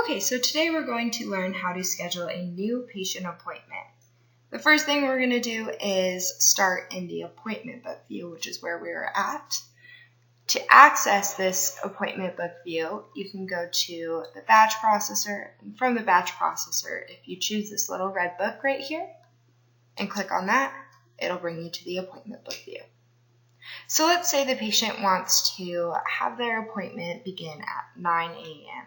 Okay, so today we're going to learn how to schedule a new patient appointment. The first thing we're going to do is start in the appointment book view, which is where we are at. To access this appointment book view, you can go to the batch processor, and from the batch processor, if you choose this little red book right here and click on that, it'll bring you to the appointment book view. So let's say the patient wants to have their appointment begin at 9 a.m.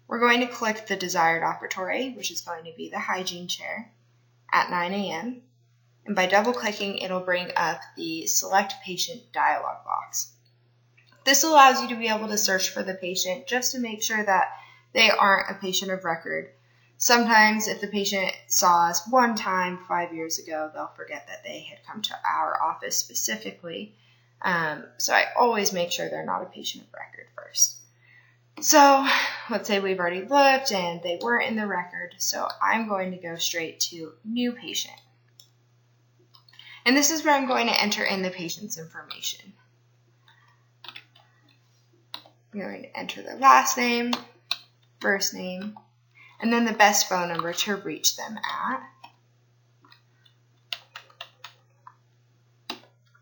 We're going to click the desired operatory, which is going to be the hygiene chair, at 9 a.m. And by double clicking, it'll bring up the select patient dialog box. This allows you to be able to search for the patient just to make sure that they aren't a patient of record. Sometimes if the patient saw us one time 5 years ago, they'll forget that they had come to our office specifically. So I always make sure they're not a patient of record first. So let's say we've already looked and they weren't in the record, so I'm going to go straight to new patient. And this is where I'm going to enter in the patient's information. I'm going to enter their last name, first name, and then the best phone number to reach them at.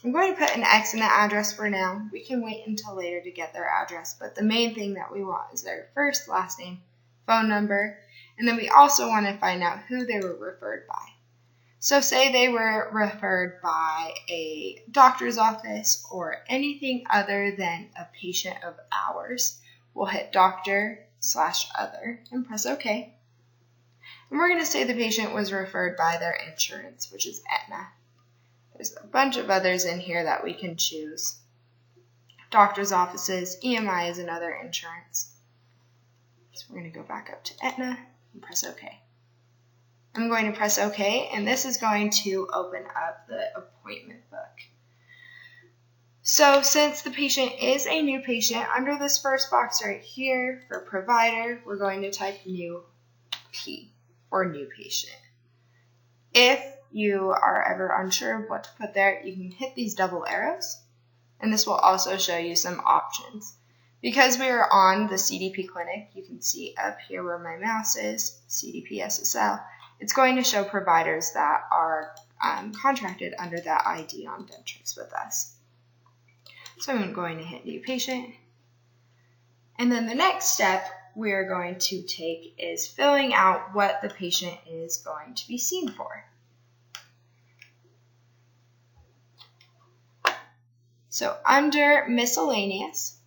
I'm going to put an X in the address for now. We can wait until later to get their address, but the main thing that we want is their first, last name, phone number, and then we also want to find out who they were referred by. So say they were referred by a doctor's office or anything other than a patient of ours. We'll hit doctor/other and press OK. And we're going to say the patient was referred by their insurance, which is Aetna. There's a bunch of others in here that we can choose. Doctor's offices, EMI is another insurance. So we're going to go back up to Aetna and press OK. I'm going to press OK, and this is going to open up the appointment book. So since the patient is a new patient, under this first box right here for provider, we're going to type new P for new patient. If you are ever unsure of what to put there, you can hit these double arrows, and this will also show you some options. Because we are on the CDP clinic, you can see up here where my mouse is, CDP SSL, it's going to show providers that are contracted under that ID on Dentrix with us. So I'm going to hit new patient, and then the next step we're going to take is filling out what the patient is going to be seen for. So under miscellaneous,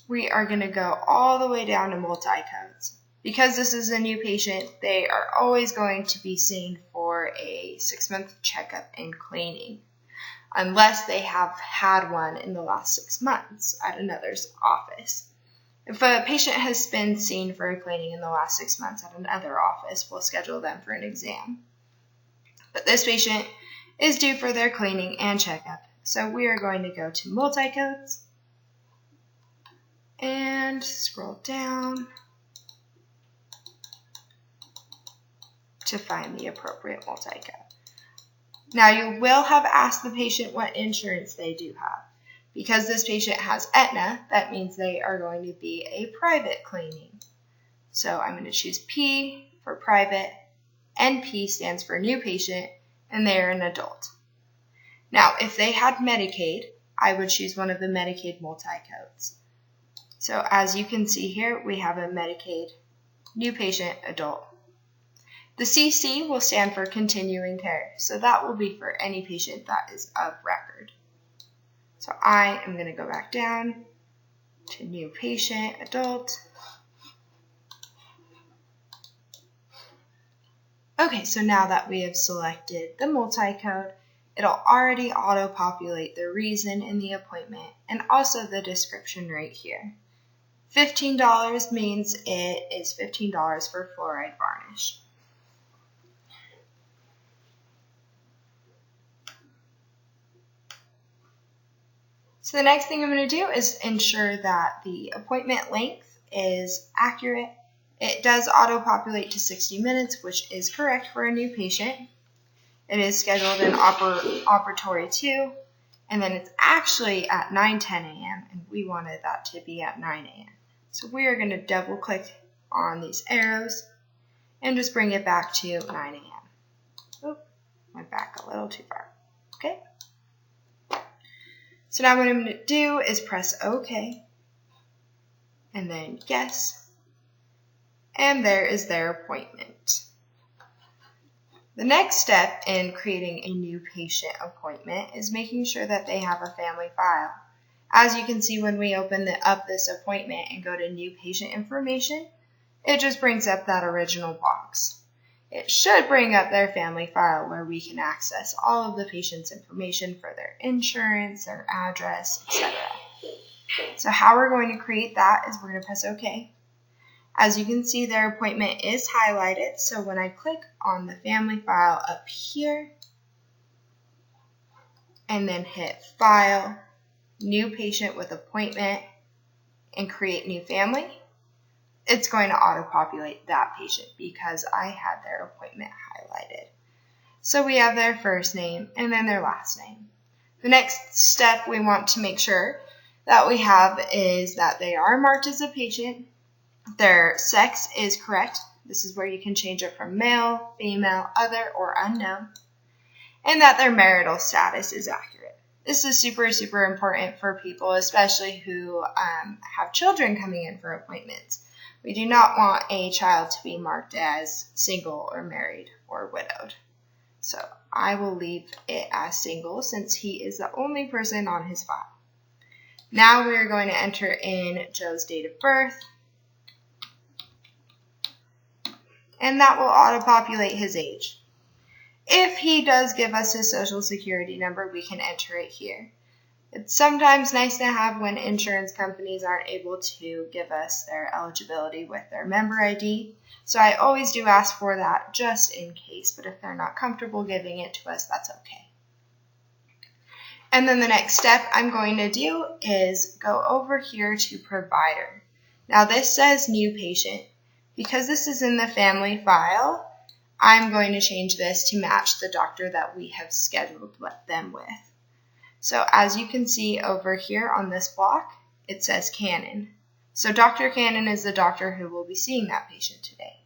we are going to go all the way down to multi-codes. Because this is a new patient, they are always going to be seen for a 6-month checkup and cleaning, unless they have had one in the last 6 months at another's office. If a patient has been seen for a cleaning in the last 6 months at another office, we'll schedule them for an exam. But this patient is due for their cleaning and checkup. So we are going to go to multi-codes and scroll down to find the appropriate multi-code. Now you will have asked the patient what insurance they do have. Because this patient has Aetna, that means they are going to be a private cleaning. So I'm going to choose P for private, NP stands for new patient, and they are an adult. Now, if they had Medicaid, I would choose one of the Medicaid multi-codes. So as you can see here, we have a Medicaid, new patient, adult. The CC will stand for continuing care, so that will be for any patient that is of record. So I am going to go back down to new patient, adult. Okay, so now that we have selected the multi-code, it'll already auto-populate the reason in the appointment and also the description right here. $15 means it is $15 for fluoride varnish. So the next thing I'm going to do is ensure that the appointment length is accurate. It does auto-populate to 60 minutes, which is correct for a new patient. It is scheduled in operatory 2, and then it's actually at 9:10 a.m., and we wanted that to be at 9 a.m. So we are going to double click on these arrows and just bring it back to 9 a.m. Oop, went back a little too far. Okay. So now what I'm going to do is press OK, and then yes, and there is their appointment. The next step in creating a new patient appointment is making sure that they have a family file. As you can see, when we open up this appointment and go to new patient information, it just brings up that original box. It should bring up their family file where we can access all of the patient's information for their insurance, their address, etc. So how we're going to create that is we're going to press OK. As you can see, their appointment is highlighted, so when I click on the family file up here and then hit File, New Patient with Appointment, and Create New Family, it's going to auto-populate that patient because I had their appointment highlighted. So we have their first name and then their last name. The next step we want to make sure that we have is that they are marked as a patient, their sex is correct. This is where you can change it from male, female, other, or unknown, and that their marital status is accurate. This is super, super important for people, especially who have children coming in for appointments. We do not want a child to be marked as single or married or widowed. So I will leave it as single since he is the only person on his file. Now we are going to enter in Joe's date of birth, and that will auto-populate his age. If he does give us his social security number, we can enter it here. It's sometimes nice to have when insurance companies aren't able to give us their eligibility with their member ID. So I always do ask for that just in case, but if they're not comfortable giving it to us, that's okay. And then the next step I'm going to do is go over here to provider. Now this says new patient. Because this is in the family file, I'm going to change this to match the doctor that we have scheduled them with. So as you can see over here on this block, it says Cannon. So Dr. Cannon is the doctor who will be seeing that patient today.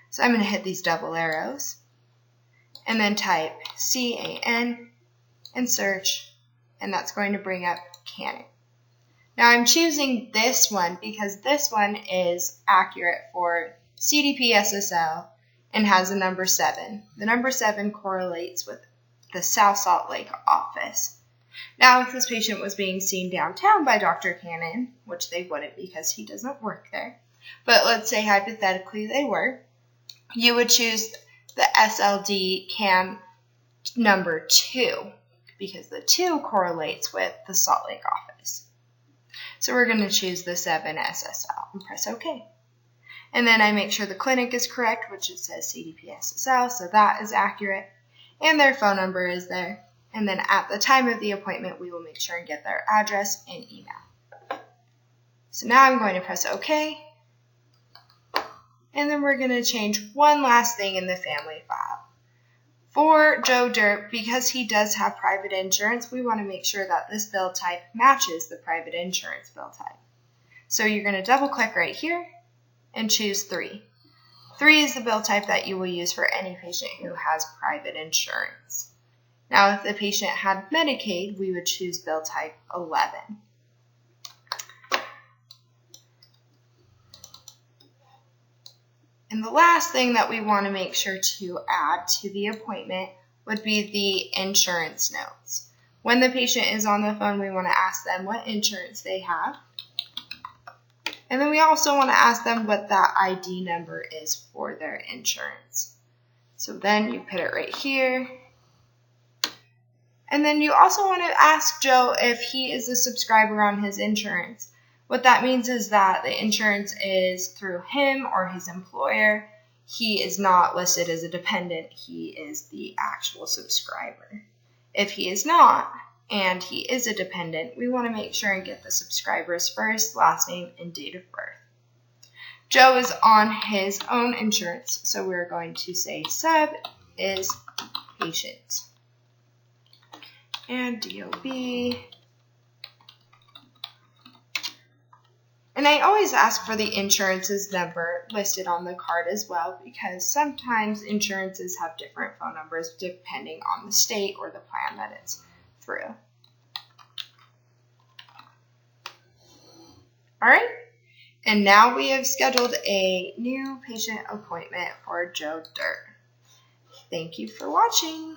So I'm going to hit these double arrows and then type CAN and search, and that's going to bring up Cannon. Now I'm choosing this one because this one is accurate for CDP SSL and has a number 7. The number 7 correlates with the South Salt Lake office. Now, if this patient was being seen downtown by Dr. Cannon, which they wouldn't because he doesn't work there, but let's say hypothetically they were, you would choose the SLD CAN number 2 because the 2 correlates with the Salt Lake office. So we're going to choose the 7 SSL and press OK. And then I make sure the clinic is correct, which it says CDP SSL, so that is accurate. And their phone number is there. And then at the time of the appointment, we will make sure and get their address and email. So now I'm going to press OK. And then we're going to change one last thing in the family file. For Joe Dirt, because he does have private insurance, we want to make sure that this bill type matches the private insurance bill type. So you're going to double click right here and choose 3. 3 is the bill type that you will use for any patient who has private insurance. Now, if the patient had Medicaid, we would choose bill type 11. And the last thing that we want to make sure to add to the appointment would be the insurance notes. When the patient is on the phone, we want to ask them what insurance they have. And then we also want to ask them what that ID number is for their insurance. So then you put it right here. And then you also want to ask Joe if he is a subscriber on his insurance. What that means is that the insurance is through him or his employer. He is not listed as a dependent. He is the actual subscriber. If he is not, and he is a dependent, we want to make sure and get the subscriber's first, last name, and date of birth. Joe is on his own insurance, so we're going to say sub is patient. And DOB. And I always ask for the insurance's number listed on the card as well, because sometimes insurances have different phone numbers depending on the state or the plan that it's through. All right, and now we have scheduled a new patient appointment for Joe Dirt. Thank you for watching.